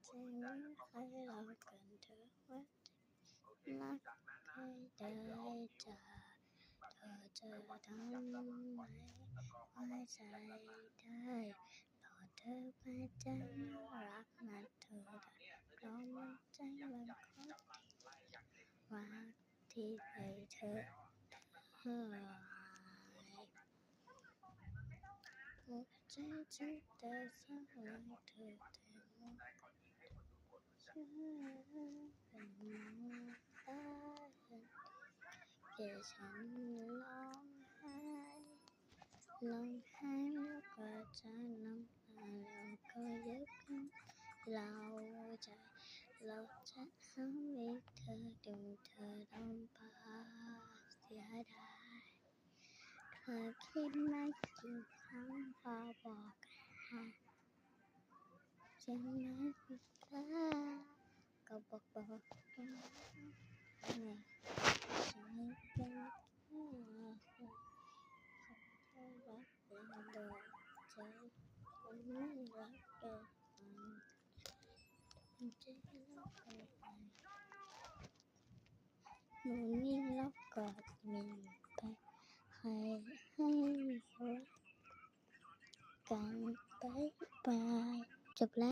ใจไม่เคยหลอกกันเธอว่ารักใครได้จากเธอจะทำไมไว้ใจได้รอเธอไปจะรักนะเธอเพราะมันใจมันรักที่ไปเธอหัวใจฉันแต่สักวันเธอฉันเป็นมองตาแค่ฉันร้องไห้แล้วก็จะน้ำตาแล้วก็ยึดเราจะทำให้เธอดึงเธอลำบากเสียดายเธอคิดไม่กี่ครั้งพอบอกฉันไม่กล้าก็บอกฉันไม่เป็นแค่รักเป็นดอกใจฉันไม่รักเกินใจรักเกินไปหนูนี่รักกอดมินไปให้รักกันไปจบแล้ว